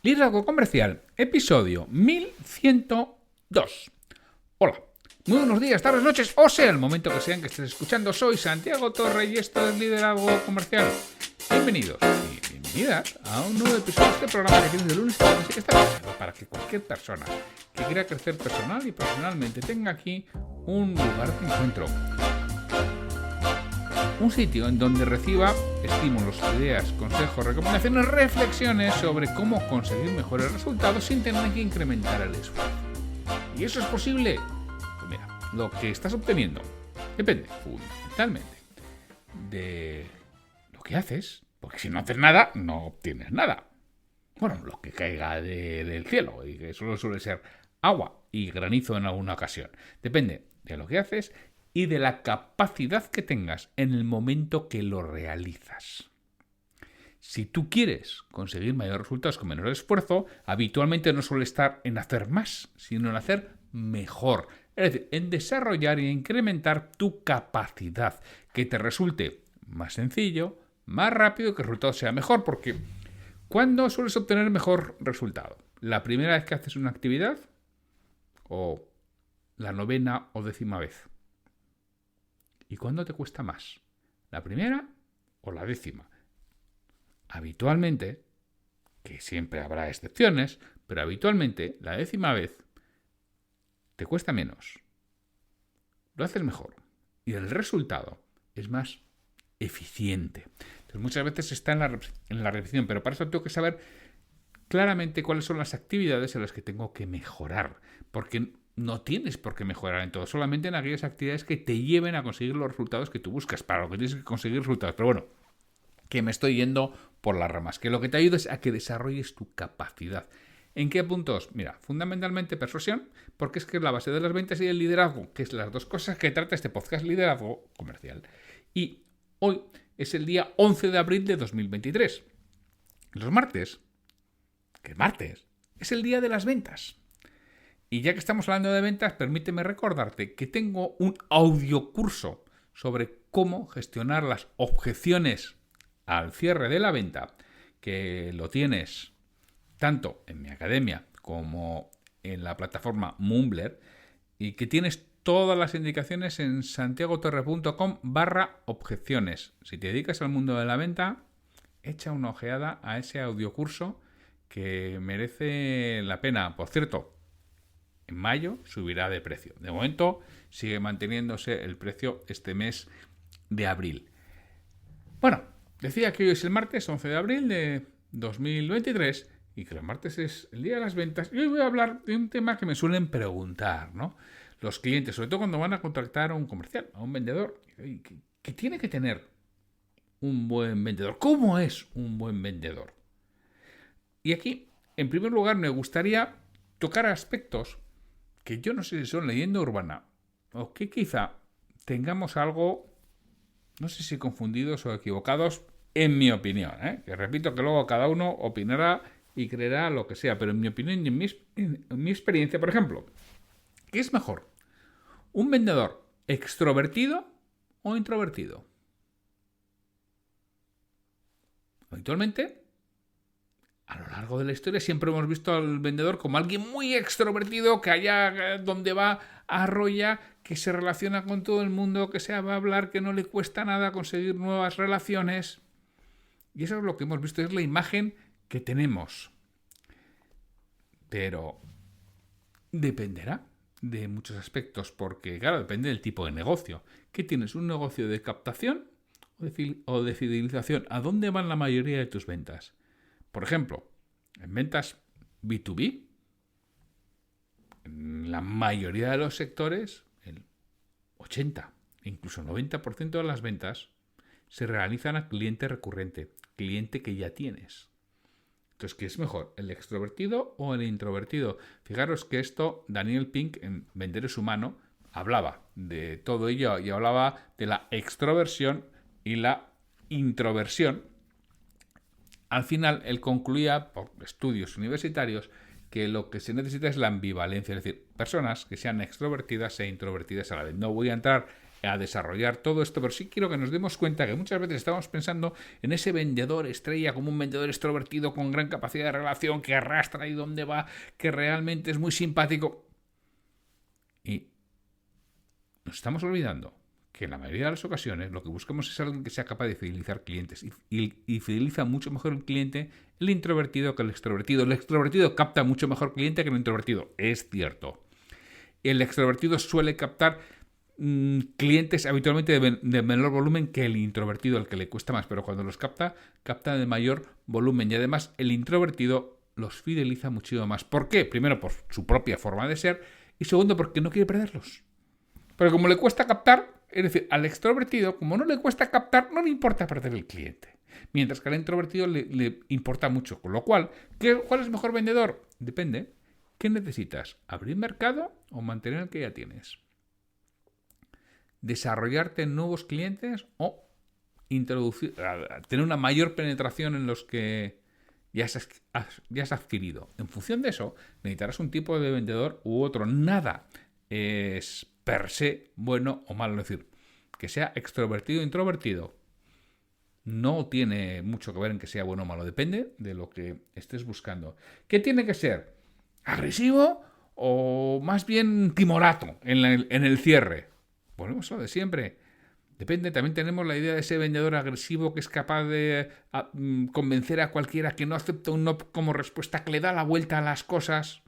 Liderazgo Comercial, episodio 1102. Hola, muy buenos días, tardes, noches, o sea el momento que sean que estés escuchando. Soy Santiago Torre y esto es Liderazgo Comercial. Bienvenidos y bienvenidas a un nuevo episodio de este programa que tienes de lunes a viernes y que está pensado para que cualquier persona que quiera crecer personal y profesionalmente tenga aquí un lugar de encuentro. Un sitio en donde reciba estímulos, ideas, consejos, recomendaciones, reflexiones sobre cómo conseguir mejores resultados sin tener que incrementar el esfuerzo. ¿Y eso es posible? Pues mira, lo que estás obteniendo depende fundamentalmente de lo que haces, porque si no haces nada, no obtienes nada. Bueno, lo que caiga del cielo, y que solo suele ser agua y granizo en alguna ocasión. Depende de lo que haces y de la capacidad que tengas en el momento que lo realizas. Si tú quieres conseguir mayores resultados con menor esfuerzo, habitualmente no suele estar en hacer más, sino en hacer mejor. Es decir, en desarrollar e incrementar tu capacidad, que te resulte más sencillo, más rápido, que el resultado sea mejor. Porque ¿cuándo sueles obtener mejor resultado? ¿La primera vez que haces una actividad? ¿O la 9ª o 10ª vez? ¿Y cuándo te cuesta más? ¿La primera o la 10ª? Habitualmente, que siempre habrá excepciones, pero habitualmente la 10ª vez te cuesta menos. Lo haces mejor. Y el resultado es más eficiente. Entonces muchas veces está en la repetición, pero para eso tengo que saber claramente cuáles son las actividades en las que tengo que mejorar. Porque no tienes por qué mejorar en todo, solamente en aquellas actividades que te lleven a conseguir los resultados que tú buscas, para lo que tienes que conseguir resultados. Pero bueno, que me estoy yendo por las ramas, que lo que te ayuda es a que desarrolles tu capacidad. ¿En qué puntos? Mira, fundamentalmente persuasión, porque es que es la base de las ventas y el liderazgo, que es las dos cosas que trata este podcast Liderazgo Comercial. Y hoy es el día 11 de abril de 2023. Los martes, que es martes, es el día de las ventas. Y ya que estamos hablando de ventas, permíteme recordarte que tengo un audiocurso sobre cómo gestionar las objeciones al cierre de la venta, que lo tienes tanto en mi academia como en la plataforma Mumbler, y que tienes todas las indicaciones en santiagotorre.com/objeciones. Si te dedicas al mundo de la venta, echa una ojeada a ese audiocurso que merece la pena. Por cierto, en mayo subirá de precio. De momento sigue manteniéndose el precio este mes de abril. Bueno, decía que hoy es el martes 11 de abril de 2023 y que el martes es el día de las ventas. Y hoy voy a hablar de un tema que me suelen preguntar, ¿no? Los clientes, sobre todo cuando van a contratar a un comercial, a un vendedor. ¿Qué tiene que tener un buen vendedor? ¿Cómo es un buen vendedor? Y aquí, en primer lugar, me gustaría tocar aspectos que yo no sé si son leyenda urbana o que quizá tengamos algo, no sé si confundidos o equivocados, en mi opinión, que repito que luego cada uno opinará y creerá lo que sea, pero en mi opinión y en mi experiencia, por ejemplo, ¿qué es mejor? ¿Un vendedor extrovertido o introvertido? Habitualmente, a lo largo de la historia siempre hemos visto al vendedor como alguien muy extrovertido, que allá donde va arrolla, que se relaciona con todo el mundo, que se va a hablar, que no le cuesta nada conseguir nuevas relaciones. Y eso es lo que hemos visto, es la imagen que tenemos. Pero dependerá de muchos aspectos, porque claro, depende del tipo de negocio. ¿Qué tienes? ¿Un negocio de captación o de fidelización? ¿A dónde van la mayoría de tus ventas? Por ejemplo, en ventas B2B, en la mayoría de los sectores, el 80, incluso 90% de las ventas se realizan a cliente recurrente, cliente que ya tienes. Entonces, ¿qué es mejor, el extrovertido o el introvertido? Fijaros que esto, Daniel Pink, en Vender es Humano, hablaba de todo ello y hablaba de la extroversión y la introversión. Al final, él concluía, por estudios universitarios, que lo que se necesita es la ambivalencia, es decir, personas que sean extrovertidas e introvertidas a la vez. No voy a entrar a desarrollar todo esto, pero sí quiero que nos demos cuenta que muchas veces estamos pensando en ese vendedor estrella como un vendedor extrovertido con gran capacidad de relación, que arrastra ahí donde va, que realmente es muy simpático. Y nos estamos olvidando que en la mayoría de las ocasiones lo que buscamos es alguien que sea capaz de fidelizar clientes y fideliza mucho mejor el cliente el introvertido que el extrovertido. El extrovertido capta mucho mejor cliente que el introvertido, es cierto. El extrovertido suele captar clientes habitualmente de menor volumen que el introvertido, el que le cuesta más, pero cuando los capta de mayor volumen y además el introvertido los fideliza muchísimo más. ¿Por qué? Primero, por su propia forma de ser y segundo, porque no quiere perderlos. Pero como le cuesta captar, es decir, al extrovertido, como no le cuesta captar, no le importa perder el cliente. Mientras que al introvertido le importa mucho. Con lo cual, ¿cuál es mejor vendedor? Depende. ¿Qué necesitas? ¿Abrir mercado o mantener el que ya tienes? ¿Desarrollarte en nuevos clientes o tener una mayor penetración en los que ya has adquirido? En función de eso, necesitarás un tipo de vendedor u otro. Nada es per se bueno o malo. Es decir, que sea extrovertido o introvertido no tiene mucho que ver en que sea bueno o malo. Depende de lo que estés buscando. ¿Qué tiene que ser? ¿Agresivo o más bien timorato en el cierre? Volvemos a lo de siempre. Depende, también tenemos la idea de ese vendedor agresivo que es capaz de convencer a cualquiera que no acepta un no como respuesta, que le da la vuelta a las cosas.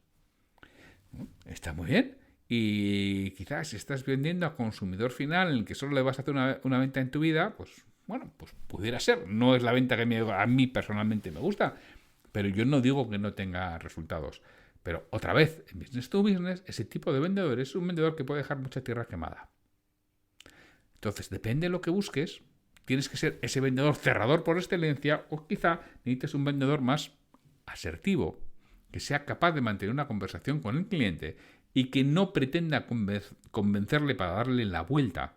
Está muy bien. Y quizás si estás vendiendo a consumidor final en el que solo le vas a hacer una venta en tu vida, pues bueno, pues pudiera ser. No es la venta que a mí personalmente me gusta, pero yo no digo que no tenga resultados. Pero otra vez, en business to business, ese tipo de vendedor es un vendedor que puede dejar mucha tierra quemada. Entonces, depende de lo que busques, tienes que ser ese vendedor cerrador por excelencia o quizá necesites un vendedor más asertivo, que sea capaz de mantener una conversación con el cliente y que no pretenda convencerle para darle la vuelta,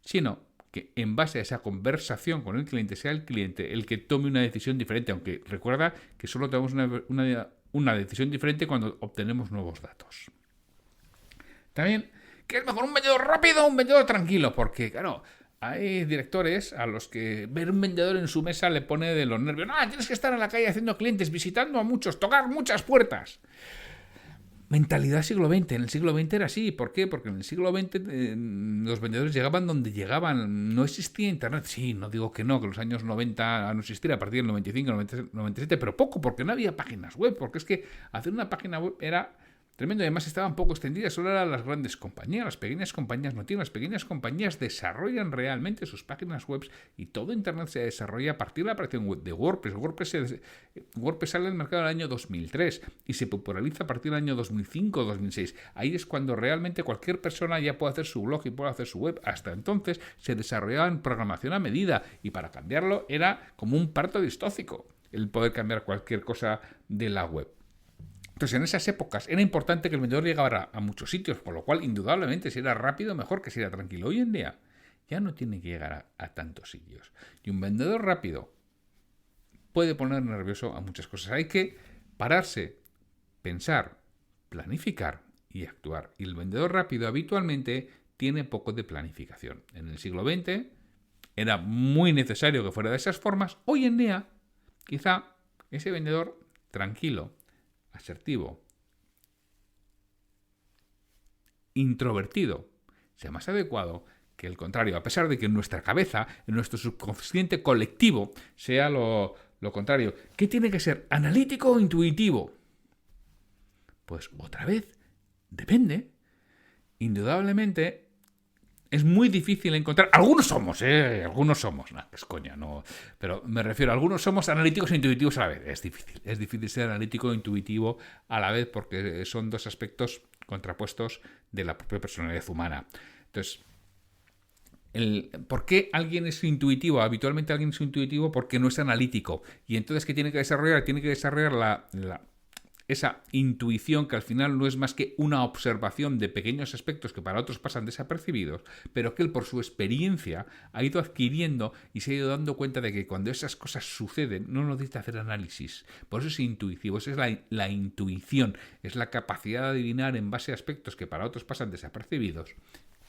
sino que en base a esa conversación con el cliente sea el cliente el que tome una decisión diferente, aunque recuerda que solo tenemos una decisión diferente cuando obtenemos nuevos datos. También, ¿qué es mejor, un vendedor rápido o un vendedor tranquilo? Porque, claro, hay directores a los que ver un vendedor en su mesa le pone de los nervios. No, tienes que estar en la calle haciendo clientes, visitando a muchos, tocar muchas puertas. Mentalidad siglo XX. En el siglo XX era así. ¿Por qué? Porque en el siglo XX los vendedores llegaban donde llegaban. No existía Internet. Sí, no digo que no, que en los años 90 no existiera, a partir del 95, 97, pero poco, porque no había páginas web. Porque es que hacer una página web era tremendo. Y además estaban poco extendidas. Solo eran las grandes compañías. Las pequeñas compañías no tienen. Las pequeñas compañías desarrollan realmente sus páginas web y todo Internet se desarrolla a partir de la aparición de WordPress. WordPress sale al mercado en el año 2003 y se populariza a partir del año 2005 o 2006. Ahí es cuando realmente cualquier persona ya puede hacer su blog y puede hacer su web. Hasta entonces se desarrollaba en programación a medida y para cambiarlo era como un parto distóxico el poder cambiar cualquier cosa de la web. Entonces, en esas épocas era importante que el vendedor llegara a muchos sitios, por lo cual, indudablemente, si era rápido, mejor que si era tranquilo. Hoy en día ya no tiene que llegar a tantos sitios. Y un vendedor rápido puede poner nervioso a muchas cosas. Hay que pararse, pensar, planificar y actuar. Y el vendedor rápido habitualmente tiene poco de planificación. En el siglo XX era muy necesario que fuera de esas formas. Hoy en día, quizá ese vendedor tranquilo, asertivo, introvertido, sea más adecuado que el contrario, a pesar de que en nuestra cabeza, en nuestro subconsciente colectivo, sea lo contrario. ¿Qué tiene que ser? ¿Analítico o intuitivo? Pues otra vez, depende. Indudablemente es muy difícil encontrar. Algunos somos, nah, es coña, no. Pero me refiero, algunos somos analíticos e intuitivos a la vez. Es difícil ser analítico e intuitivo a la vez porque son dos aspectos contrapuestos de la propia personalidad humana. Entonces, ¿por qué alguien es intuitivo? Habitualmente alguien es intuitivo porque no es analítico. Y entonces, ¿qué tiene que desarrollar? Tiene que desarrollar esa intuición que al final no es más que una observación de pequeños aspectos que para otros pasan desapercibidos, pero que él por su experiencia ha ido adquiriendo y se ha ido dando cuenta de que cuando esas cosas suceden no necesita hacer análisis. Por eso es intuitivo, esa es la intuición, es la capacidad de adivinar en base a aspectos que para otros pasan desapercibidos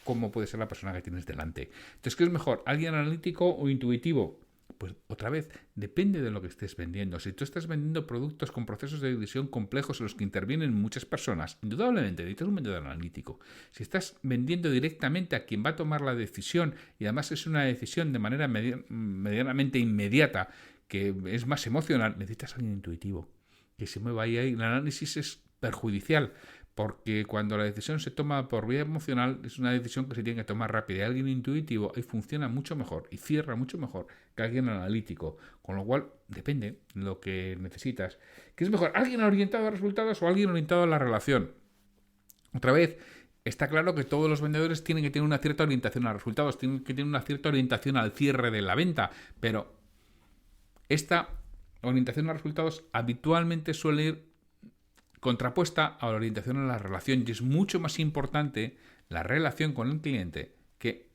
cómo puede ser la persona que tienes delante. Entonces, ¿qué es mejor? ¿Alguien analítico o intuitivo? Pues otra vez, depende de lo que estés vendiendo. Si tú estás vendiendo productos con procesos de decisión complejos en los que intervienen muchas personas, indudablemente necesitas un vendedor analítico. Si estás vendiendo directamente a quien va a tomar la decisión y además es una decisión de manera medianamente inmediata, que es más emocional, necesitas a alguien intuitivo, que se mueva ahí. El análisis es perjudicial, porque cuando la decisión se toma por vía emocional es una decisión que se tiene que tomar rápida. Y alguien intuitivo ahí funciona mucho mejor y cierra mucho mejor que alguien analítico. Con lo cual, depende de lo que necesitas. ¿Qué es mejor? ¿Alguien orientado a resultados o alguien orientado a la relación? Otra vez, está claro que todos los vendedores tienen que tener una cierta orientación a resultados, tienen que tener una cierta orientación al cierre de la venta, pero esta orientación a resultados habitualmente suele ir contrapuesta a la orientación a la relación, y es mucho más importante la relación con el cliente que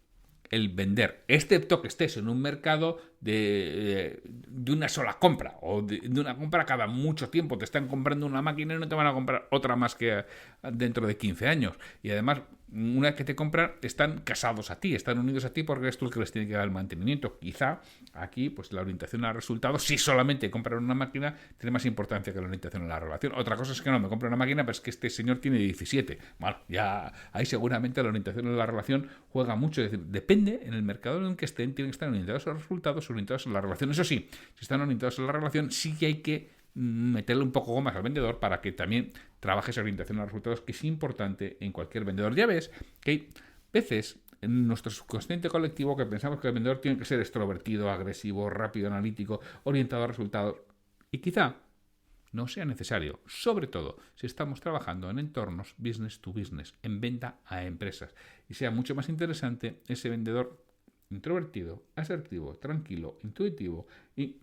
el vender, excepto que estés en un mercado de una sola compra o de una compra cada mucho tiempo. Te están comprando una máquina y no te van a comprar otra más que dentro de 15 años. Y además, una vez que te compran, están casados a ti, están unidos a ti porque eres tú el que les tiene que dar el mantenimiento. Quizá aquí, pues la orientación a resultados, si solamente compran una máquina, tiene más importancia que la orientación a la relación. Otra cosa es que no me compro una máquina, pero es que este señor tiene 17. Bueno, ya ahí seguramente la orientación a la relación juega mucho. Es decir, depende en el mercado en el que estén, tienen que estar orientados a los resultados, orientados a la relación. Eso sí, si están orientados a la relación, sí que hay que meterle un poco más al vendedor para que también trabaje esa orientación a los resultados, que es importante en cualquier vendedor. Ya ves que hay veces en nuestro subconsciente colectivo que pensamos que el vendedor tiene que ser extrovertido, agresivo, rápido, analítico, orientado a resultados, y quizá no sea necesario, sobre todo si estamos trabajando en entornos business to business, en venta a empresas, y sea mucho más interesante ese vendedor introvertido, asertivo, tranquilo, intuitivo y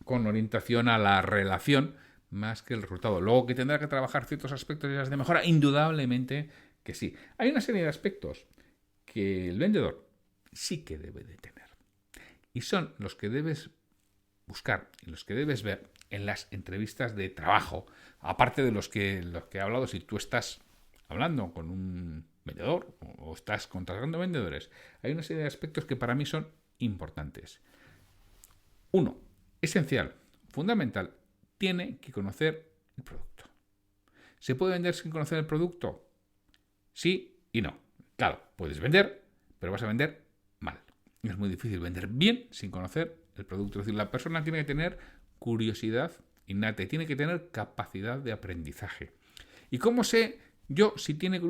con orientación a la relación más que el resultado. Luego, que tendrá que trabajar ciertos aspectos de mejora, indudablemente que sí. Hay una serie de aspectos que el vendedor sí que debe de tener, y son los que debes buscar y los que debes ver en las entrevistas de trabajo, aparte de los que he hablado. Si tú estás hablando con un vendedor o estás contratando vendedores, hay una serie de aspectos que para mí son importantes. Uno, esencial, fundamental, tiene que conocer el producto. ¿Se puede vender sin conocer el producto? Sí y no. Claro, puedes vender, pero vas a vender mal. Es muy difícil vender bien sin conocer el producto. Es decir, la persona tiene que tener curiosidad innata y tiene que tener capacidad de aprendizaje. ¿Y cómo sé yo si tiene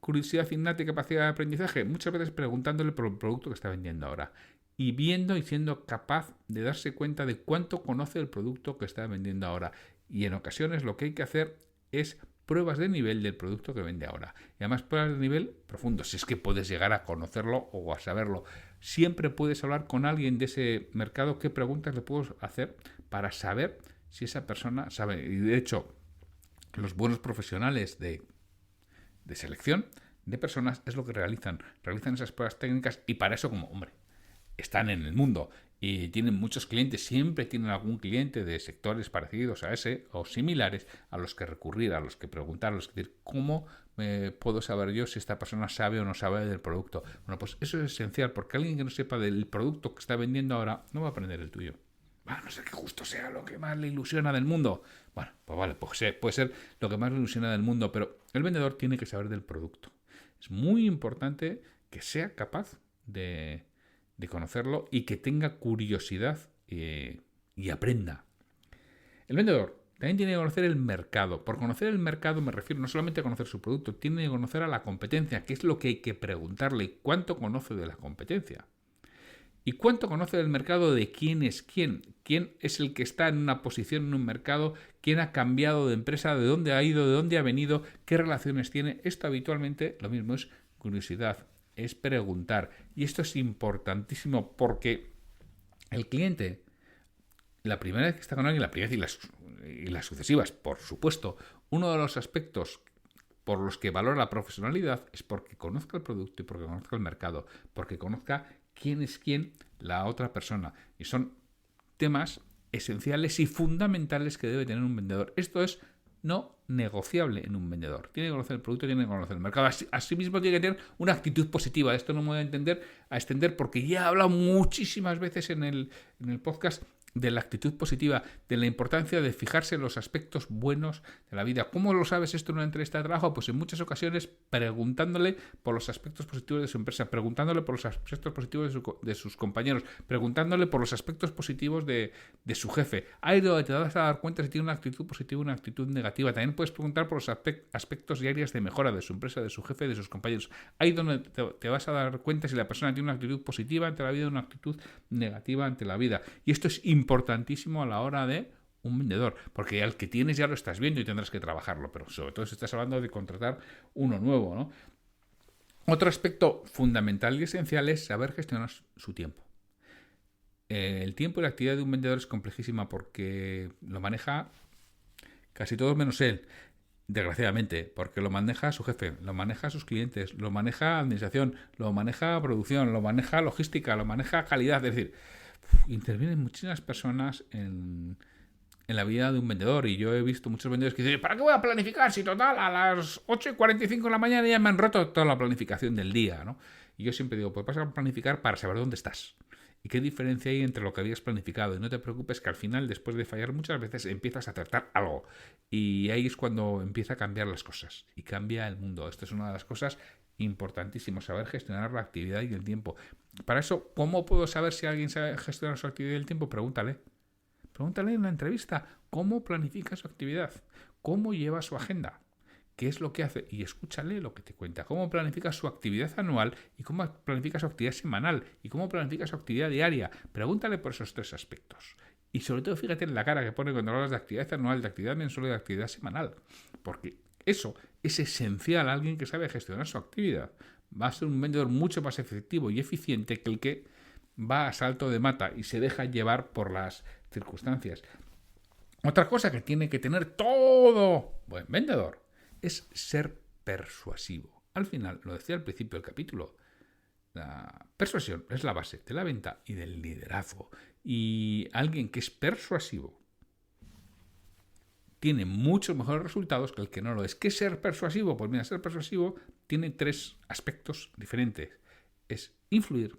curiosidad innata y capacidad de aprendizaje? Muchas veces preguntándole por el producto que está vendiendo ahora, y viendo y siendo capaz de darse cuenta de cuánto conoce el producto que está vendiendo ahora. Y en ocasiones lo que hay que hacer es pruebas de nivel del producto que vende ahora. Y además pruebas de nivel profundo, si es que puedes llegar a conocerlo o a saberlo. Siempre puedes hablar con alguien de ese mercado, qué preguntas le puedo hacer para saber si esa persona sabe. Y de hecho, los buenos profesionales de selección de personas es lo que realizan esas pruebas técnicas, y para eso, como hombre, están en el mundo y tienen muchos clientes, siempre tienen algún cliente de sectores parecidos a ese o similares a los que recurrir, a los que preguntar, a los que decir, ¿cómo puedo saber yo si esta persona sabe o no sabe del producto? Bueno, pues eso es esencial, porque alguien que no sepa del producto que está vendiendo ahora no va a aprender el tuyo. Bueno, no sé qué justo sea lo que más le ilusiona del mundo. Bueno, pues vale, puede ser lo que más le ilusiona del mundo, pero el vendedor tiene que saber del producto. Es muy importante que sea capaz de conocerlo y que tenga curiosidad y aprenda. El vendedor también tiene que conocer el mercado. Por conocer el mercado me refiero no solamente a conocer su producto, tiene que conocer a la competencia, que es lo que hay que preguntarle. ¿Cuánto conoce de la competencia? ¿Y cuánto conoce del mercado de quién es quién? ¿Quién es el que está en una posición en un mercado? ¿Quién ha cambiado de empresa? ¿De dónde ha ido? ¿De dónde ha venido? ¿Qué relaciones tiene? Esto habitualmente lo mismo es curiosidad, es preguntar. Y esto es importantísimo porque el cliente, la primera vez que está con alguien, la primera vez y las sucesivas, por supuesto, uno de los aspectos por los que valora la profesionalidad es porque conozca el producto y porque conozca el mercado, porque conozca quién es quién la otra persona. Y son temas esenciales y fundamentales que debe tener un vendedor. Esto es no negociable en un vendedor. Tiene que conocer el producto, tiene que conocer el mercado. Asimismo, tiene que tener una actitud positiva. Esto no me voy a extender porque ya he hablado muchísimas veces en el podcast de la actitud positiva, de la importancia de fijarse en los aspectos buenos de la vida. ¿Cómo lo sabes esto en una entrevista de trabajo? Pues en muchas ocasiones preguntándole por los aspectos positivos de su empresa, preguntándole por los aspectos positivos de sus compañeros, preguntándole por los aspectos positivos de su jefe. Ahí donde te vas a dar cuenta si tiene una actitud positiva o una actitud negativa. También puedes preguntar por los aspectos y áreas de mejora de su empresa, de su jefe, de sus compañeros. Ahí donde te vas a dar cuenta si la persona tiene una actitud positiva ante la vida o una actitud negativa ante la vida. Y esto es importantísimo a la hora de un vendedor, porque al que tienes ya lo estás viendo y tendrás que trabajarlo, pero sobre todo si estás hablando de contratar uno nuevo, ¿no? Otro aspecto fundamental y esencial es saber gestionar su tiempo. El tiempo y la actividad de un vendedor es complejísima porque lo maneja casi todos menos él, desgraciadamente, porque lo maneja su jefe, lo maneja sus clientes, lo maneja administración, lo maneja producción, lo maneja logística, lo maneja calidad, es decir, intervienen muchísimas personas en la vida de un vendedor, y yo he visto muchos vendedores que dicen, ¿para qué voy a planificar si total a las 8:45 de la mañana ya me han roto toda la planificación del día, ¿no? Y yo siempre digo, pues vas a planificar para saber dónde estás y qué diferencia hay entre lo que habías planificado, y no te preocupes que al final, después de fallar muchas veces, empiezas a acertar algo, y ahí es cuando empieza a cambiar las cosas y cambia el mundo. Esto es una de las cosas importantísimas, saber gestionar la actividad y el tiempo. Para eso, ¿cómo puedo saber si alguien sabe gestionar su actividad y el tiempo? Pregúntale en la entrevista cómo planifica su actividad, cómo lleva su agenda, qué es lo que hace, y escúchale lo que te cuenta, cómo planifica su actividad anual y cómo planifica su actividad semanal y cómo planifica su actividad diaria. Pregúntale por esos 3 aspectos. Y sobre todo fíjate en la cara que pone cuando hablas de actividad anual, de actividad mensual y de actividad semanal, porque eso es esencial. Alguien que sabe gestionar su actividad va a ser un vendedor mucho más efectivo y eficiente que el que va a salto de mata y se deja llevar por las circunstancias. Otra cosa que tiene que tener todo buen vendedor es ser persuasivo. Al final, lo decía al principio del capítulo, la persuasión es la base de la venta y del liderazgo. Y alguien que es persuasivo tiene muchos mejores resultados que el que no lo es. ¿Qué es ser persuasivo? Pues mira, ser persuasivo tiene 3 aspectos diferentes. Es influir,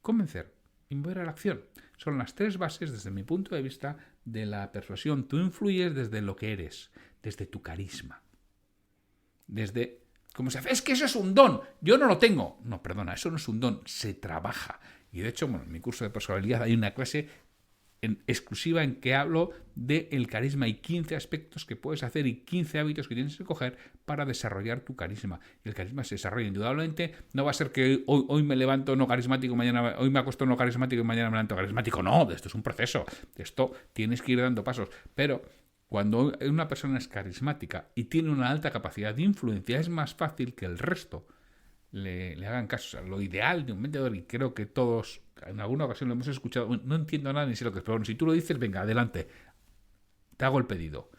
convencer y mover a la acción. Son las 3 bases, desde mi punto de vista, de la persuasión. Tú influyes desde lo que eres, desde tu carisma. Desde cómo se hace. Es que eso es un don, yo no lo tengo. No, perdona, eso no es un don, se trabaja. Y de hecho, en mi curso de personalidad hay una clase exclusiva en que hablo del carisma. Hay 15 aspectos que puedes hacer y 15 hábitos que tienes que coger para desarrollar tu carisma. Y el carisma se desarrolla indudablemente. No va a ser que hoy me levanto no carismático, hoy me acuesto no carismático y mañana me levanto carismático. No, esto es un proceso. Esto tienes que ir dando pasos. Pero cuando una persona es carismática y tiene una alta capacidad de influencia, es más fácil que el resto le hagan caso. O sea, lo ideal de un vendedor, y creo que todos en alguna ocasión lo hemos escuchado, no entiendo nada ni sé lo que es, pero si tú lo dices, venga, adelante, te hago el pedido.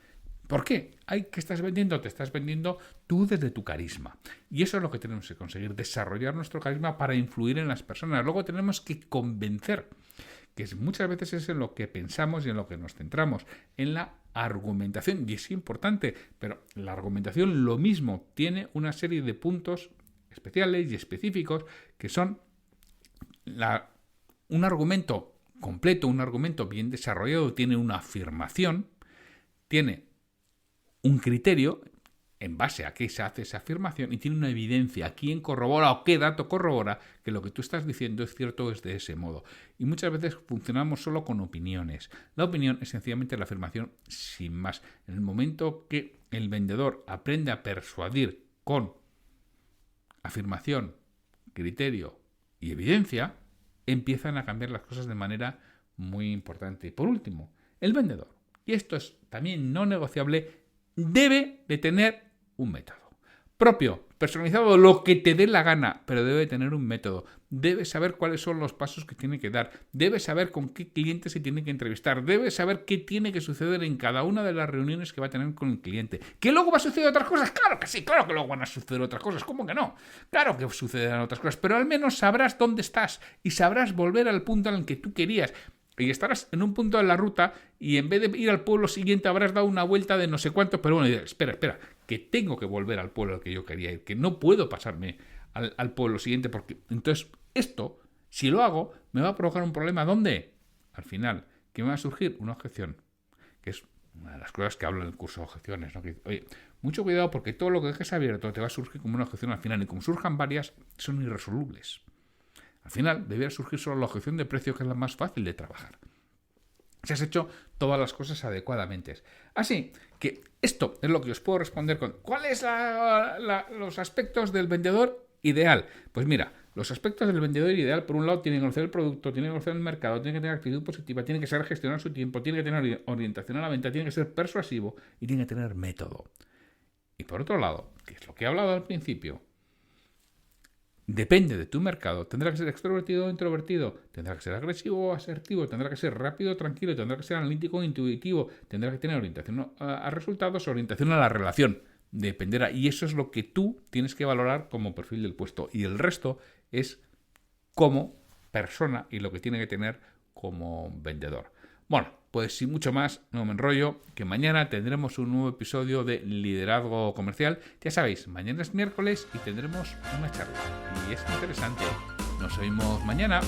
¿Por qué? ¿Qué estás vendiendo? Te estás vendiendo tú desde tu carisma. Y eso es lo que tenemos que conseguir, desarrollar nuestro carisma para influir en las personas. Luego tenemos que convencer, que muchas veces es en lo que pensamos y en lo que nos centramos, en la argumentación. Y es importante, pero la argumentación lo mismo, tiene una serie de puntos especiales y específicos que son un argumento completo, un argumento bien desarrollado, tiene una afirmación, tiene un criterio en base a qué se hace esa afirmación y tiene una evidencia, quién corrobora o qué dato corrobora que lo que tú estás diciendo es cierto, es de ese modo. Y muchas veces funcionamos solo con opiniones. La opinión es sencillamente la afirmación sin más. En el momento que el vendedor aprende a persuadir con afirmación, criterio y evidencia, empiezan a cambiar las cosas de manera muy importante. Y por último, el vendedor, y esto es también no negociable, debe de tener un método propio, personalizado, lo que te dé la gana, pero debe tener un método. Debe saber cuáles son los pasos que tiene que dar, debe saber con qué cliente se tiene que entrevistar, debe saber qué tiene que suceder en cada una de las reuniones que va a tener con el cliente. ¿Que luego va a suceder otras cosas? Claro que sí, claro que luego van a suceder otras cosas. ¿Cómo que no? Claro que sucederán otras cosas, pero al menos sabrás dónde estás y sabrás volver al punto en el que tú querías. Y estarás en un punto de la ruta y en vez de ir al pueblo siguiente habrás dado una vuelta de no sé cuánto, pero bueno, espera, que tengo que volver al pueblo al que yo quería ir, que no puedo pasarme al pueblo siguiente porque entonces esto, si lo hago, me va a provocar un problema. ¿Dónde? Al final, ¿qué me va a surgir? Una objeción, que es una de las cosas que hablo en el curso de objeciones, ¿no? Que, oye, mucho cuidado porque todo lo que dejes abierto te va a surgir como una objeción al final y como surjan varias, son irresolubles. Al final debería surgir solo la objeción de precio, que es la más fácil de trabajar. Si has hecho todas las cosas adecuadamente. Así que esto es lo que os puedo responder con ¿cuáles los aspectos del vendedor ideal? Pues mira, los aspectos del vendedor ideal, por un lado, tiene que conocer el producto, tiene que conocer el mercado, tiene que tener actitud positiva, tiene que saber gestionar su tiempo, tiene que tener orientación a la venta, tiene que ser persuasivo y tiene que tener método. Y por otro lado, que es lo que he hablado al principio, depende de tu mercado, tendrá que ser extrovertido o introvertido, tendrá que ser agresivo o asertivo, tendrá que ser rápido o tranquilo, tendrá que ser analítico o intuitivo, tendrá que tener orientación a resultados, orientación a la relación. Dependerá, y eso es lo que tú tienes que valorar como perfil del puesto. Y el resto es como persona y lo que tiene que tener como vendedor. Bueno, pues sin mucho más, no me enrollo, que mañana tendremos un nuevo episodio de Liderazgo Comercial. Ya sabéis, mañana es miércoles y tendremos una charla. Y es interesante. Nos vemos mañana.